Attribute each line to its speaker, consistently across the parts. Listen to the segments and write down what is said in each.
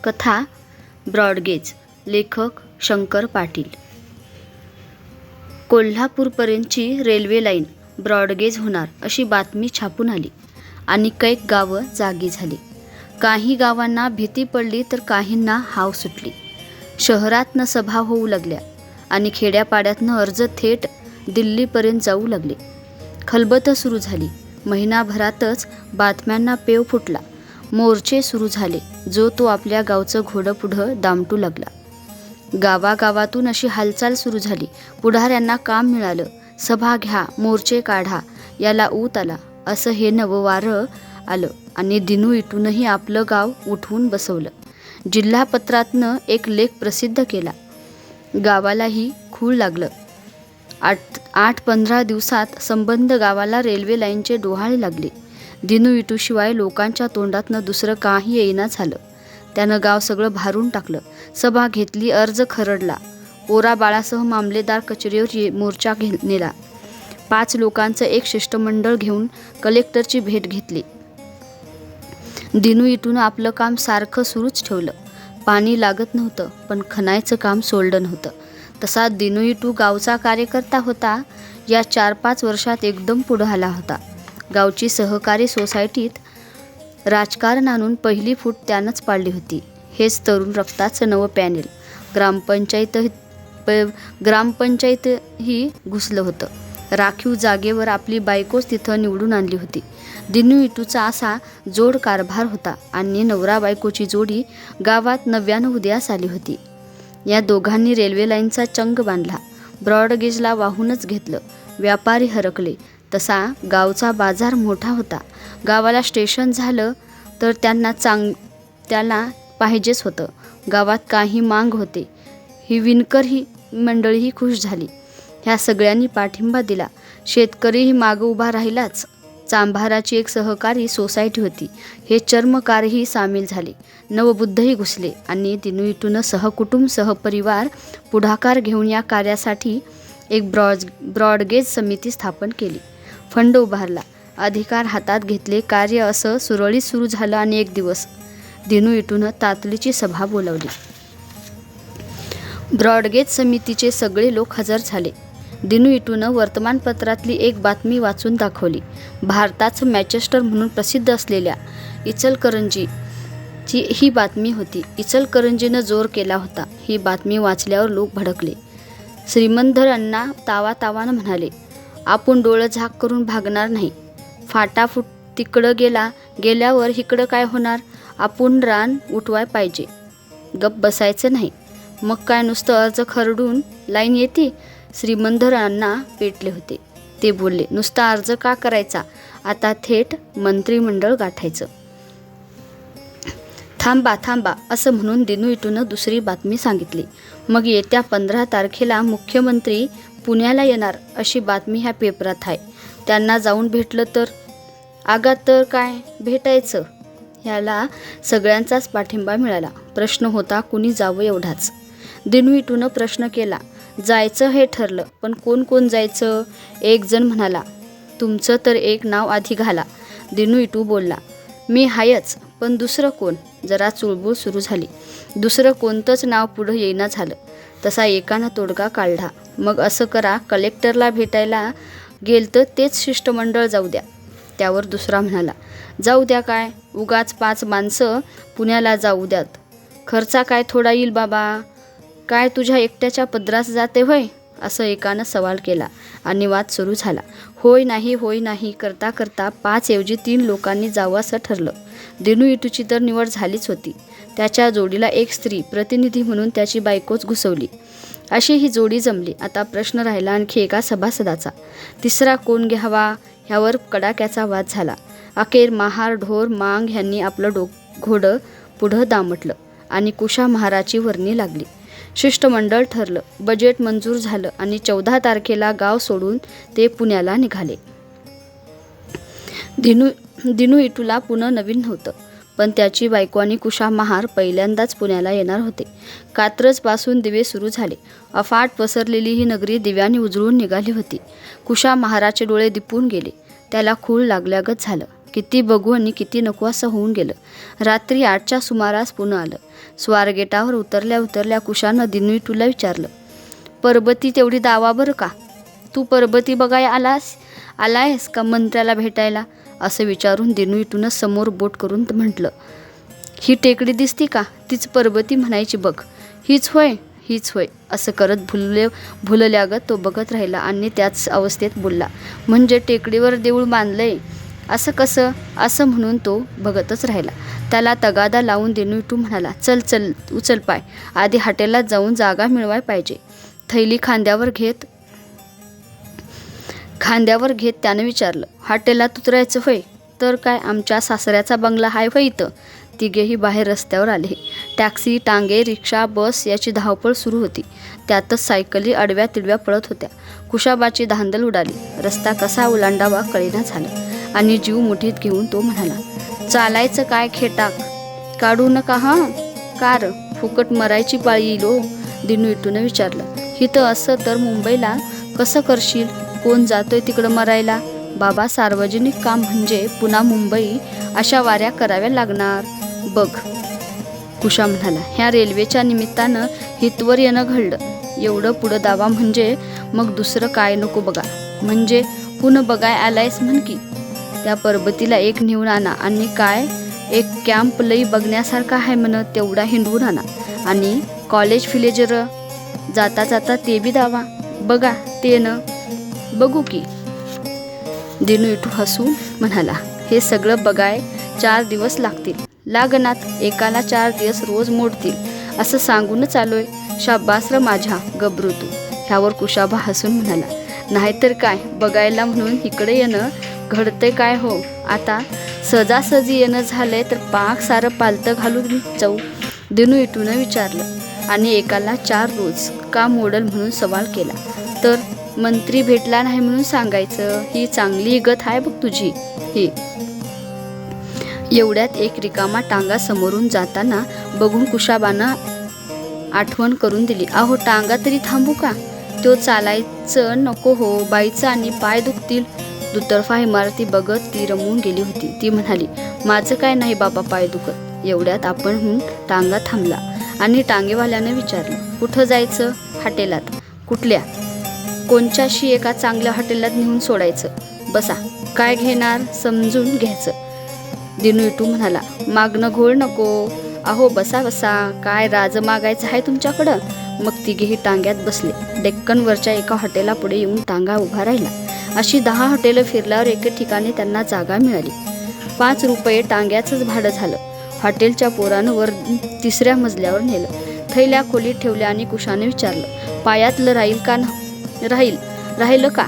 Speaker 1: कथा ब्रॉडगेज. लेखक शंकर पाटील. कोल्हापूरपर्यंतची रेल्वे लाईन ब्रॉडगेज होणार अशी बातमी छापून आली आणि कैक गावं जागी झाली. काही गावांना भीती पडली तर काहींना हाव सुटली. शहरातनं सभा होऊ लागल्या आणि खेड्यापाड्यातनं अर्ज थेट दिल्लीपर्यंत जाऊ लागले. खलबतं सुरू झाली. महिनाभरातच बातम्यांना पेव फुटला. मोर्चे सुरू झाले. जो तो आपल्या गावचं घोडं पुढं दामटू लागला. गावागावातून अशी हालचाल सुरू झाली. पुढाऱ्यांना काम मिळालं. सभा घ्या, मोर्चे काढा, याला ऊत आला. असं हे नवं वारं आलं आणि दिनू इटूनही आपलं गाव उठवून बसवलं. जिल्हापत्रातनं एक लेख प्रसिद्ध केला. गावालाही खूळ लागलं. 8-15 दिवसात संबंध गावाला रेल्वे लाईनचे डोहाळे लागले. दिनू इटूशिवाय लोकांच्या तोंडातनं दुसरं काही येईना झालं. त्यानं गाव सगळं भारून टाकलं. सभा घेतली, अर्ज खरडला. पोराबाळासह मामलेदार कचेरीवर मोर्चा नेला. 5 लोकांचं एक शिष्टमंडळ घेऊन कलेक्टरची भेट घेतली. दिनू इटूनं आपलं काम सारखं सुरूच ठेवलं. पाणी लागत नव्हतं, पण खणायचं काम सोडलं नव्हतं. तसा दिनू इटू गावचा कार्यकर्ता होता. या 4-5 वर्षात एकदम पुढं आला होता. गावची सहकारी सोसायटीत राजकारण आणून पहिली फूट त्यानंच पाडली होती. हेच तरुण रक्ताचं नवं पॅनेल ग्रामपंचायतही घुसलं होतं. राखीव जागेवर आपली बायकोच तिथं निवडून आणली होती. दिनू इटूचा असा जोड कारभार होता आणि नवरा बायकोची जोडी गावात नव्यानं उदयास आली होती. या दोघांनी रेल्वे लाईनचा चंग बांधला. ब्रॉडगेजला वाहूनच घेतलं. व्यापारी हरकले. तसा गावचा बाजार मोठा होता. गावाला स्टेशन झालं तर त्याला पाहिजेच होतं. गावात काही मांग होते. ही विणकर ही मंडळीही खुश झाली. ह्या सगळ्यांनी पाठिंबा दिला. शेतकरीही मागं उभा राहिलाच. चांभाराची एक सहकारी सोसायटी होती. हे चर्मकारही सामील झाले. नवबुद्धही घुसले आणि दिनू इटूनं सहकुटुंब सहपरिवार पुढाकार घेऊन या कार्यासाठी एक ब्रॉडगेज समिती स्थापन केली. फंड उभारला. अधिकार हातात घेतले. कार्य असं सुरळीत सुरू झालं आणि एक दिवस दिनू इटूनं तातडीची सभा बोलावली. ब्रॉडगेज समितीचे सगळे लोक हजर झाले. दिनू इटूनं वर्तमानपत्रातली एक बातमी वाचून दाखवली. भारताचं मँचेस्टर म्हणून प्रसिद्ध असलेल्या इचलकरंजीची ही बातमी होती. इचलकरंजीनं जोर केला होता. ही बातमी वाचल्यावर लोक भडकले. श्रीमंधर अण्णा तावातावानं म्हणाले, आपण डोळं झाक करून भागणार नाही. फाटाफूट तिकडं गेल्यावर इकडं काय होणार? आपण रान उठवाय पाहिजे. गप्प बसायचं नाही. मग काय नुसतं अर्ज खरडून लाईन येते? श्रीमंधर अण्णा पेटले होते. ते बोलले, नुसता अर्ज का करायचा? आता थेट मंत्रिमंडळ गाठायचं. थांबा असं म्हणून दिनू इटूनं दुसरी बातमी सांगितली. मग येत्या 15 तारखेला मुख्यमंत्री पुण्याला येणार अशी बातमी ह्या पेपरात आहे. त्यांना जाऊन भेटलं तर? आगात तर काय भेटायचं? ह्याला सगळ्यांचाच पाठिंबा मिळाला. प्रश्न होता कुणी जावं एवढाच. दिनू इटूनं प्रश्न केला. जायचं हे ठरलं, पण कोण जायचं? एक जण म्हणाला, तुमचं तर एक नाव आधी घाला. दिनू इटू बोलला, मी हायच, पण दुसरं कोण? जरा चुळबुळ सुरू झाली. दुसरं कोणतंच नाव पुढं येईना झालं. तसा एकानं तोडगा काढला. मग असं करा, कलेक्टरला भेटायला गेलतं तेच शिष्टमंडळ जाऊ द्या. त्यावर दुसरा म्हणाला, जाऊ द्या काय? उगाच 5 माणसं पुण्याला जाऊ द्यात. खर्चा काय थोडा येईल बाबा? काय तुझ्या एकट्याच्या पदरास जाते होय? असं एकानं सवाल केला आणि वाद सुरू झाला. होय नाही करता 5 ऐवजी 3 लोकांनी जावं असं ठरलं. दिनू इटूची तर निवड झालीच होती. त्याच्या जोडीला एक स्त्री प्रतिनिधी म्हणून त्याची बायकोच घुसवली. अशी ही जोडी जमली. आता प्रश्न राहिला आणखी एका सभासदाचा. तिसरा कोण घ्यावा ह्यावर कडाक्याचा वाद झाला. अखेर महार, ढोर, मांग ह्यांनी आपलं घोडं पुढं दामटलं आणि कुशा महाराची वर्णी लागली. शिष्टमंडळ ठरलं. बजेट मंजूर झालं आणि 14 तारखेला गाव सोडून ते पुण्याला निघाले. दिनू इटूला पुणे नवीन नव्हतं, पण त्याची बायको आणि कुशा महार पहिल्यांदाच पुण्याला येणार होते. कात्रजपासून दिवे सुरू झाले. अफाट पसरलेली ही नगरी दिव्याने उजळून निघाली होती. कुशा महाराचे डोळे दिपून गेले. त्याला खूळ लागल्यागत झालं. किती बघू आणि किती नको असं होऊन गेलं. रात्री 8च्या सुमारास पुन्हा आलं. स्वारगेटावर उतरल्या कुशानं दिनविटूला विचारलं, परबती तेवढी दावा बरं का? तू परबती बघाय आलायस का मंत्र्याला भेटायला? असं विचारून दिनविटूनं समोर बोट करून म्हटलं, ही टेकडी दिसती का? तीच परबती म्हणायची बघ. हीच होय असं करत भुलल्यागत तो बघत राहिला आणि त्याच अवस्थेत बोलला, म्हणजे टेकडीवर देऊळ बांधलंय? असं कसं? असं म्हणून तो बघतच राहिला. त्याला तगादा लावून दिनविटू म्हणाला, चल उचल पाय, आधी हॉटेलात जाऊन जागा मिळवाय पाहिजे. थैली खांद्यावर घेत त्यानं विचारलं, हॉटेलात उतरायचं होय? तर काय, आमच्या सासऱ्याचा बंगला हाय होय इथं. तिघेही बाहेर रस्त्यावर आले. टॅक्सी, टांगे, रिक्षा, बस याची धावपळ सुरू होती. त्यातच सायकली आडव्या तिडव्या पळत होत्या. कुशाबाची धांदल उडाली. रस्ता कसा ओलांडावा कळेना झालं आणि जीव मुठीत घेऊन तो म्हणाला, चालायचं काय खेटाक? काढू नका हां. कार फुकट मरायची पाळी येईल ओ. दिनविटूनं विचारलं, हिथं असं तर मुंबईला कसं करशील? कोण जातोय तिकडं मरायला? बाबा, सार्वजनिक काम म्हणजे पुन्हा मुंबई अशा वाऱ्या कराव्या लागणार बघ. कुशा म्हणाला, ह्या रेल्वेच्या निमित्तानं हितवर येणं घडलं. एवढं पुढं दावा म्हणजे मग दुसरं काय नको बघा. म्हणजे पुन्हा बघाय आलायस म्हण की. त्या परबतीला एक नेऊन आणा आणि काय एक कॅम्प लई बघण्यासारखा आहे म्हण, तेवढा हिंडवून आणा. आणि कॉलेज फिलेजर जाता जाता ते बी दावा बघा. ते न बघू की. दिनविटू हसून म्हणाला, हे सगळं बघाय 4 दिवस लागतील. लागनात, एकाला 4 दिवस रोज मोडतील असं सांगूनच आलोय. शाब्बास र माझ्या गबरू तू. ह्यावर कुशाबा हसून म्हणाला, नाहीतर काय, बघायला म्हणून इकडे येणं घडतंय काय हो? आता सहजासहजी येणं झालंय तर पाक सारं पालतं घालून जाऊ. दिनविटूनं विचारलं, आणि एकाला 4 रोज का मोडल म्हणून सवाल केला. तर मंत्री भेटला नाही म्हणून सांगायचं. ही चांगली गत आहे बघ तुझी ही. एवढ्यात एक रिकामा टांगा समोरून जाताना बघून कुशाबानं आठवण करून दिली, अहो टांगा तरी थांबू का? तो चालायचं नको हो, बाईचं आणि पाय दुखतील. दुतर्फा इमारती बघत ती रमून गेली होती. ती म्हणाली, माझं काय नाही बाबा पाय दुखत. एवढ्यात आपणहून टांगा थांबला आणि टांगेवाल्यानं विचारलं, कुठं जायचं? हॉटेलात. कुठल्या? कोणच्याशी एका चांगल्या हॉटेलात नेऊन सोडायचं. बसा. काय घेणार? समजून घ्यायचं. दिनविटू म्हणाला, मागणं घोळ नको. अहो बसा. काय राज मागायचं आहे तुमच्याकडं? मग तिघेही टांग्यात बसले. डेक्कनवरच्या एका हॉटेलापुढे येऊन टांगा उभा राहिला. अशी 10 हॉटेलं फिरल्यावर एके ठिकाणी त्यांना जागा मिळाली. 5 रुपये टांग्याचंच भाडं झालं. हॉटेलच्या पोरानं वर 3ऱ्या मजल्यावर नेलं. थैल्या खोलीत ठेवल्या आणि कुशाने विचारलं, पायातलं राहिलं का?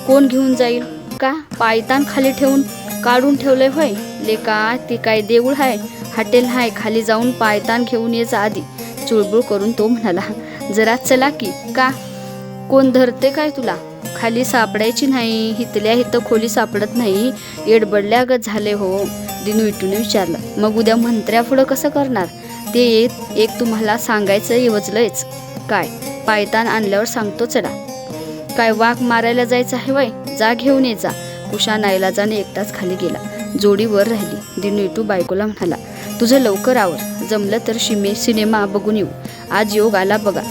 Speaker 1: कोण घेऊन जाईल? का पायतान खाली ठेवून काढून ठेवलंय होय? लेका, ती काय देऊळ हाय? हॉटेल हाय? खाली जाऊन पायतान घेऊन यायचं आधी. चुळबुळ करून तो म्हणाला, जरा चला की. का? कोण धरते काय तुला? खाली सापडायची नाही. हितल्या हित खोली सापडत नाही. एडबडल्यागत झाले हो. दिनविटूने विचारलं, मग उद्या मंत्र्यापुढं कसं करणार? ते एक तुम्हाला सांगायचं येवजलंयच. काय? पायतान आणल्यावर सांगतो चढा. काय वाघ मारायला जायचं आहे वय? जा घेऊन ये जा. कुशा नाईलाजाने एकटाच खाली गेला. जोडी वर राहिली. दिनविटू बायकोला म्हणाला, तुझं लवकर आवर. जमलं तर सिनेमा बघून येऊ. आज योग आला बघा.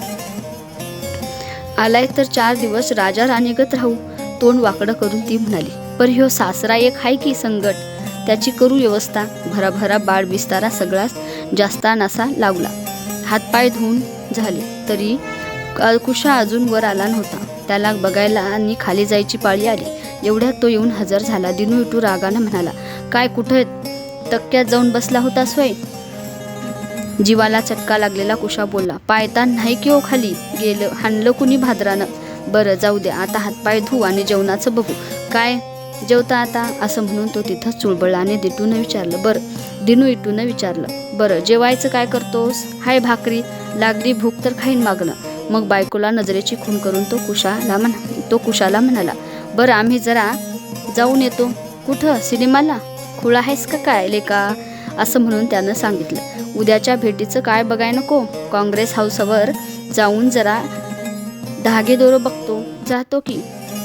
Speaker 1: आलाय तर 4 दिवस राजा राणीगत राहू. तोंड वाकडं करून ती म्हणाली, पर ह्यो सासरा एक हाय की संगट, त्याची करू व्यवस्था. भराभरा बाळ बिस्तारा सगळाच जास्ता नासा लावला. हातपाय धुवून झाले तरी कुशा अजून वर आला नव्हता. त्याला बघायला आणि खाली जायची पाळी आली. एवढ्यात तो येऊन हजर झाला. दिनविटू रागानं म्हणाला, काय कुठं तक्क्यात जाऊन बसला होतास वय? जीवाला चटका लागलेला कुशा बोलला, पायतान नाही की हो खाली गेलं, हाणलं कुणी भाद्रानं. बरं जाऊ द्या, आता हातपाय धुऊ आणि जेवणाचं बघू. काय जेवता आता? असं म्हणून तो तिथंच चुळबळला आणि दिनविटूनं विचारलं, बरं जेवायचं काय करतोस? हाय भाकरी, लागली भूक तर खाईन मागणं. मग बायकोला नजरेची खून करून तो कुशाला म्हणाला, बरं आम्ही जरा जाऊन येतो. कुठं? सिनेमाला? खुळा आहेस का काय लेका? असं म्हणून त्यानं सांगितलं. उद्याच्या भेटीचं काय बघाय नको? काँग्रेस हाऊसवर जाऊन जरा धागेदोरं बघतो. जातो की.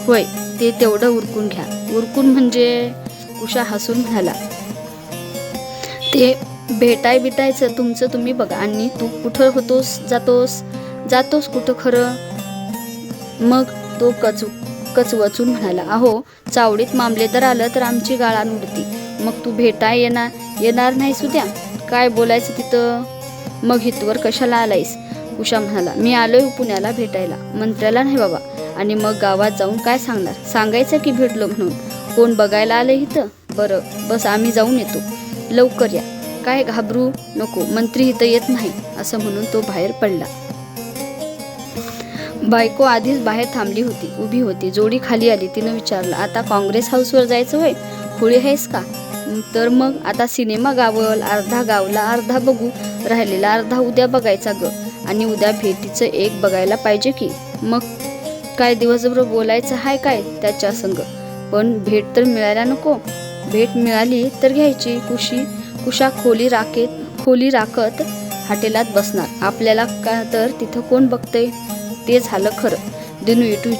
Speaker 1: होय, ते तेवढं उरकून घ्या. उरकून म्हणजे कुशा हसून म्हणाला, ते भेटायचं तुमचं तुम्ही बघा, आणि तू कुठं होतोस, जातोस कुठं खरं? मग तो कचवचून म्हणाला, अहो चावडीत मामलेदार आलं तर आमची गाळा उडती, मग तू भेटाय येणार नाहीस उद्या? काय बोलायचं तिथं? मग हितवर कशाला आलायस? कुशा म्हणाला, मी आलोय पुण्याला भेटायला, मंत्र्याला नाही बाबा. आणि मग गावात जाऊन काय सांगणार? सांगायचं की भेटलो म्हणून. कोण बघायला आलं इथं? बरं बस, आम्ही जाऊन येतो, लवकर या. काय घाबरू नको, मंत्री इथं येत नाही, असं म्हणून तो बाहेर पडला. बायको आधीच बाहेर थांबली होती, उभी होती. जोडी खाली आली. तिनं विचारलं, आता काँग्रेस हाऊसवर जायचं होय? खुळी आहेस का? तर मग आता सिनेमा गावल, अर्धा गावला, अर्धा बघू, राहिलेला अर्धा उद्या बघायचा ग. आणि उद्या भेटीचं एक बघायला पाहिजे की. मग काय दिवसभर बोलायचं हाय काय त्याच्या संग? पण भेट तर मिळायला नको? भेट मिळाली तर घ्यायची. कुशा खोली राखत हॉटेलात बसणार. आपल्याला का तर तिथं कोण बघतंय? ते झालं खरं. दिनू इटू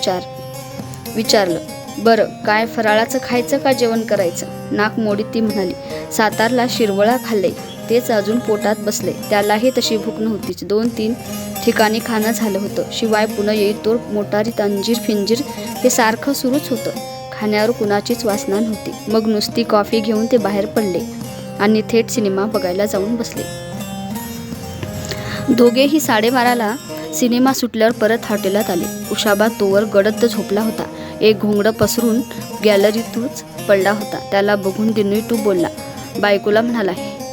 Speaker 1: विचारलं, बरं काय फराळाचं खायचं का जेवण करायचं? नाक मोडीत ती म्हणाली, सातारला शिरवळा खाल्ले, तेच अजून पोटात बसले. त्यालाही तशी भूक नव्हतीच. 2-3 ठिकाणी खाणं झालं होतं. शिवाय पुन्हा येईल तो मोटारीत अंजीर फिंजीर हे सारखं सुरूच होतं. खाण्यावर कुणाचीच वासना नव्हती. मग नुसती कॉफी घेऊन ते बाहेर पडले आणि थेट सिनेमा बघायला जाऊन बसले. दोघेही 12:30ला सिनेमा सुटल्यावर परत हॉटेलात आले. कुशाबा तोवर गडद झोपला होता. एक घोंगडं पसरून गॅलरीतूच पडला होता. त्याला बघून दिनू बोलला. बायकोला म्हणाला,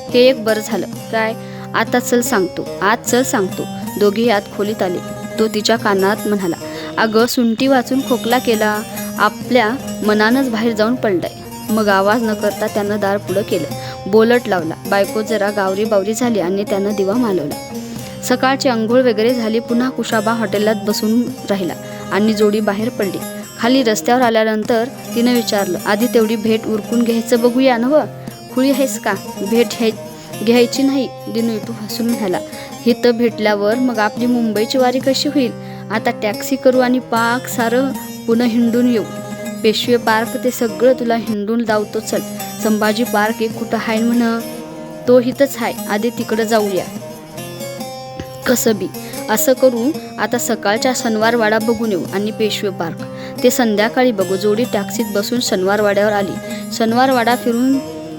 Speaker 1: हे एक बरं झालं. काय? आता चल सांगतो. दोघेही आत खोलीत आले. तो तिच्या कानात म्हणाला, अगं सुंटी वाचून खोकला केला, आपल्या मनानंच बाहेर जाऊन पडलाय. मग आवाज न करता त्यानं दार पुढं केलं. बोलट लावला. बायको जरा गावरी बावरी झाली आणि त्यानं दिवा मालवला. सकाळची अंघोळ वगैरे झाली. पुन्हा कुशाबा हॉटेलात बसून राहिला आणि जोडी बाहेर पडली. खाली रस्त्यावर आल्यानंतर तिनं विचारलं, आधी तेवढी भेट उरकून घ्यायचं बघूया ना? खुळी आहेस का? भेट घ्यायची नाही. दिनू हसून म्हणाला, हिथं भेटल्यावर मग आपली मुंबईची वारी कशी होईल? आता टॅक्सी करू आणि पाक सारं पुन्हा हिंडून येऊ. पेशवे पार्क ते सगळं तुला हिंडून लावतो. चल. संभाजी पार्क एक कुठं आहे म्हण? तो हिथंच आहे. आधी तिकडं जाऊया. कसं बी असं करू, आता सकाळच्या शनिवारवाडा बघून येऊ आणि पेशवे पार्क ते संध्याकाळी बघू. जोडी टॅक्सीत बसून शनिवारवाड्यावर आली. शनिवारवाडा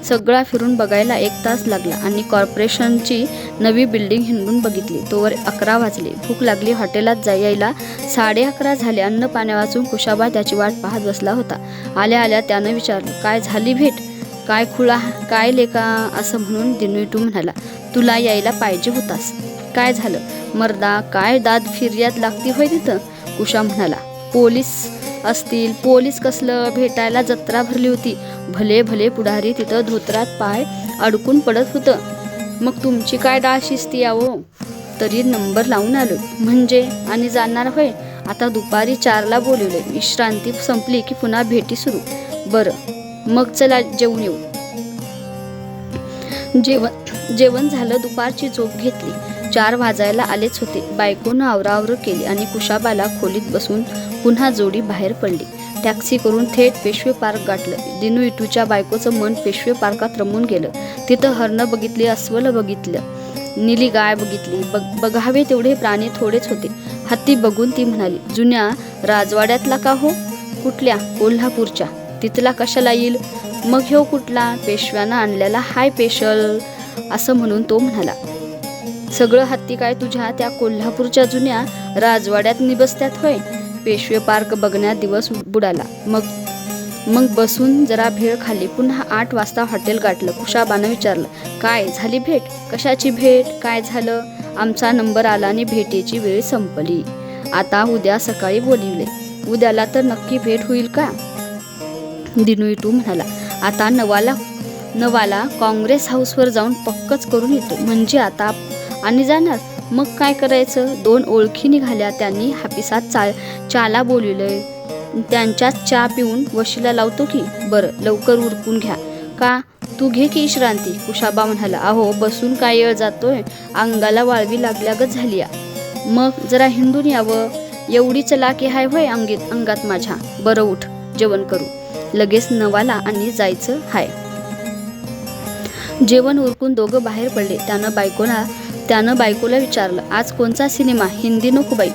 Speaker 1: सगळा फिरून बघायला 1 तास लागला आणि कॉर्पोरेशनची नवी बिल्डिंग हिंडून बघितली. तोवर 11 वाजले. भूक लागली. हॉटेलात यायला 11:30 झाले. अन्न पाण्या वाचून कुशाबा त्याची वाट पाहत बसला होता. आल्या त्यानं विचारलं, काय झाली भेट? काय खुळा काय लेका? असं म्हणून दिनू म्हणाला, तुला यायला पाहिजे होतास. काय झालं मर्दा? काय दाद फिर्याद लागती होय तिथं? कुशा म्हणाला, पोलीस असतील. पोलीस कसलं? भेटायला जत्रा भरली होती. भले पुढारी तिथं धोत्रात पाय अडकून पडत होतं. मग तुमची काय डाळ शिस्ती यावं? तरी नंबर लावून आलो म्हणजे. आणि जाणार होय? आता दुपारी 4ला बोलवले. विश्रांती संपली की पुन्हा भेटी सुरू. बरं मग चला जेवून येऊ. जेवण झालं. दुपारची झोप घेतली. 4 वाजायला आलेच होते. बायकोनं आवरावर केली आणि कुशाबाला खोलीत बसून पुन्हा जोडी बाहेर पडली. टॅक्सी करून थेट पेशवे पार्क गाठलं. दिनू इटूच्या बायकोचं मन पेशवे पार्कात रमून गेलं. तिथं हरणं बघितली, अस्वल बघितलं, निली गाय बघितली. बघावे तेवढे प्राणी थोडेच होते. हत्ती बघून ती म्हणाली, जुन्या राजवाड्यातला का हो? कुठल्या? कोल्हापूरच्या. तिथला कशाला येईल? मग ह्यो कुठला? पेशव्यानं आणलेला हाय पेशल, असं म्हणून तो म्हणाला. सगळं हत्ती काय तुझ्या त्या कोल्हापूरच्या जुन्या राजवाड्यात निबसत्यात होय? पेशवे पार्क बघण्यात दिवस बुडाला. मग बसून जरा भेळ खाल्ली. पुन्हा 8 वाजता हॉटेल गाठलं. कुशाबानं विचारलं, काय झाली भेट? कशाची भेट? काय झालं? आमचा नंबर आला आणि भेटीची वेळ संपली. आता उद्या सकाळी बोलिवले. उद्याला तर नक्की भेट होईल का? दिनू म्हणाला, आता नवाला काँग्रेस हाऊसवर जाऊन पक्कच करून येतो. म्हणजे आता आणि जाणार? मग काय करायचं? 2 ओळखी निघाल्या. त्यांनी हापिसात चाला बोलवलंय. त्यांच्यात चहा पिऊन वशीला लावतो की. बरं लवकर उरकून घ्या. का? तू घे की विश्रांती. कुशाबा म्हणाला, अहो बसून काय येळ जातोय? अंगाला वाळवी लागल्यागत झाली या. मग जरा हिंडून यावं. एवढी चलाकी हाय होय अंगात माझ्या? बरं उठ, जेवण करू. लगेच नवाला आणि जायचं हाय. जेवण उरकून दोघं बाहेर पडले. त्यानं बायकोला विचारलं, आज कोणचा सिनेमा? हिंदी नको बाई.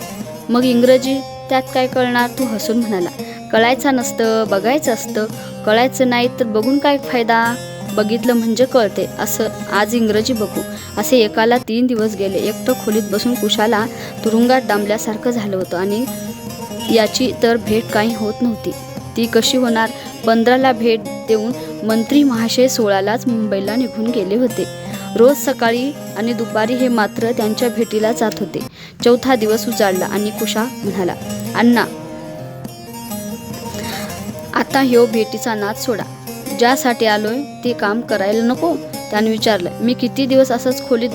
Speaker 1: मग इंग्रजी? त्यात काय कळणार? तू हसून म्हणाला, कळायचं नसतं, बघायचं असतं. कळायचं नाही तर बघून काय फायदा? बघितलं म्हणजे कळते. असं आज इंग्रजी बघू. असे एकाला 3 दिवस गेले. एकटं खोलीत बसून कुशाला तुरुंगात डांबल्यासारखं झालं होतं आणि याची तर भेट काही होत नव्हती. ती कशी होणार? 15ला भेट देऊन मंत्री महाशय 16लाच मुंबईला निघून गेले होते. रोज सकाळी आणि दुपारी हे मात्र त्यांच्या भेटीला जात होते. 4था दिवस उजाडला आणि कुशा म्हणाला, अण्णा आता ह्यो भेटीचा नाद सोडा. ज्यासाठी आलोय ते काम करायला नको? त्याने विचारलं. मी किती दिवस असंच खोलीत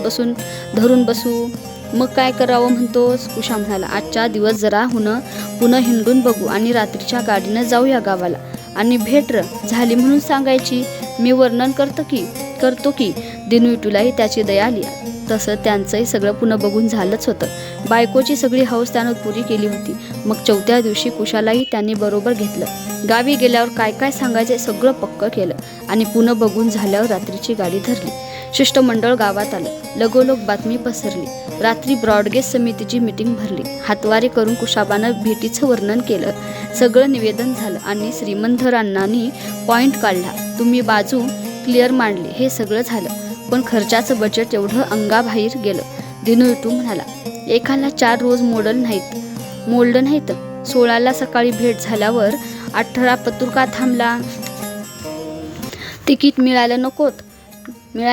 Speaker 1: धरून बसू? मग काय करावं म्हणतोस? कुशा म्हणाला, आजचा दिवस जरा पुन्हा हिंडून बघू आणि रात्रीच्या गाडीनं जाऊया गावाला आणि भेट झाली म्हणून सांगायची. मी वर्णन करतो की. दिनूटूलाही त्याची दया आली. तसं त्यांचंही सगळं पुन्हा बघून झालंच होतं. बायकोची सगळी हौस त्यानं पुरी केली होती. मग 4थ्या दिवशी कुशालाही त्यांनी बरोबर घेतलं. गावी गेल्यावर काय काय सांगायचे सगळं पक्क केलं आणि पुन्हा बघून झाल्यावर रात्रीची गाडी धरली. शिष्टमंडळ गावात आलं. लगोलग बातमी पसरली. रात्री ब्रॉडगेज समितीची मीटिंग भरली. हातवारे करून कुशाबानं भेटीचं वर्णन केलं. सगळं निवेदन झालं आणि श्रीमंधरांनी पॉइंट काढला. तुम्ही बाजू क्लिअर मांडली. हे सगळं झालं, पण खर्चाचं बजेट एवढं अंगाबाहेर गेलं. दिनूटू म्हणाला, एकाला 4 रोज मोडलं नाहीत. 16ला सकाळी भेट झाल्यावर 18 पत्रिका थांबला. तिकीट मिळाय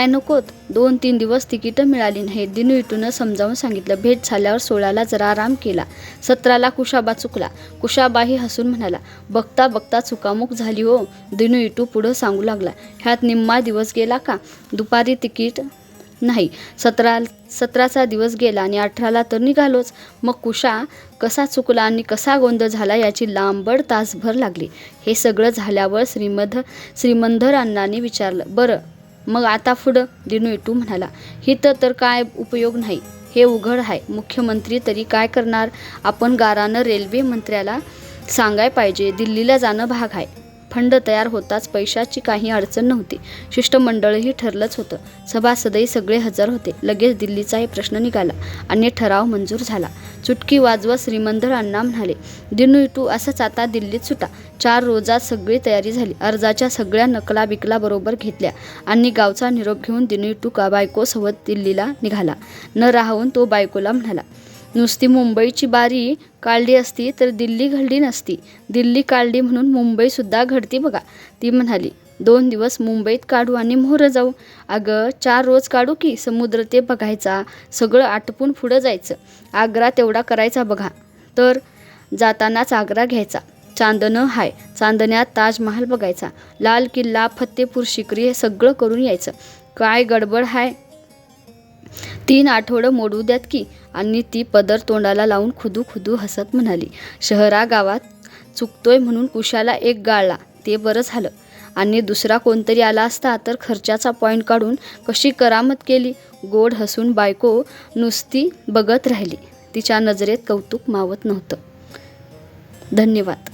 Speaker 1: नकोत. 2-3 दिवस तिकीटं मिळाली नाहीत. दिनूटूनं समजावून सांगितलं. भेट झाल्यावर 16ला जरा आराम केला. 17ला कुशाबा चुकला. कुशाबाही हसून म्हणाला, बघता बघता चुकामुक झाली हो. दिनूटू पुढं सांगू लागला, ह्यात निम्मा दिवस गेला का? दुपारी तिकीट नाही. 17चा दिवस गेला आणि 18ला तर निघालोच. मग कुशा कसा चुकला आणि कसा गोंधळ झाला याची लांबड तासभर लागली. हे सगळं झाल्यावर श्रीमंधरांनी विचारलं, बरं मग आता पुढं? दिनूटू म्हणाला, हिथं तर काय उपयोग नाही. हे उघड आहे. मुख्यमंत्री तरी काय करणार? आपण गारानं रेल्वे मंत्र्याला सांगाय पाहिजे. दिल्लीला जाणं भाग आहे. फंड तयार होताच पैशाची काही अडचण नव्हती. शिष्टमंडळही ठरलंच होतं. सभासदही सगळे हजर होते. लगेच दिल्लीचाही प्रश्न निघाला आणि ठराव मंजूर झाला. चुटकी वाजवत श्रीमंधरांना म्हणाले, दिनूटू असंच आता दिल्लीत सुटा. 4 रोजात सगळी तयारी झाली. अर्जाच्या सगळ्या नकला बिकला बरोबर घेतल्या आणि गावचा निरोप घेऊन दिनूटू बायकोसोबत दिल्लीला निघाला. न राहून तो बायकोला म्हणाला, नुसती मुंबईची बारी काढली असती तर दिल्ली घडली नसती. दिल्ली काढली म्हणून मुंबईसुद्धा घडती बघा. ती म्हणाली, 2 दिवस मुंबईत काढू आणि मोहरं जाऊ. अगं 4 रोज काढू की. समुद्र ते बघायचा. सगळं आटपून पुढं जायचं. आग्रा तेवढा करायचा बघा. तर जातानाच आग्रा घ्यायचा. चांदणं हाय. चांदण्यात ताजमहाल बघायचा. लाल किल्ला, फत्तेपूर शिकरी हे सगळं करून यायचं. काय गडबड हाय? 3 आठवडं मोडू द्यात की. आणि ती पदर तोंडाला लावून खुदू हसत म्हणाली, शहरागावात चुकतोय म्हणून कुशाला एक गाळला ते बरं झालं. आणि दुसरा कोणतरी आला असता तर खर्चाचा पॉइंट काढून कशी करामत केली. गोड हसून बायको नुसती बघत राहिली. तिच्या नजरेत कौतुक मावत नव्हतं. धन्यवाद.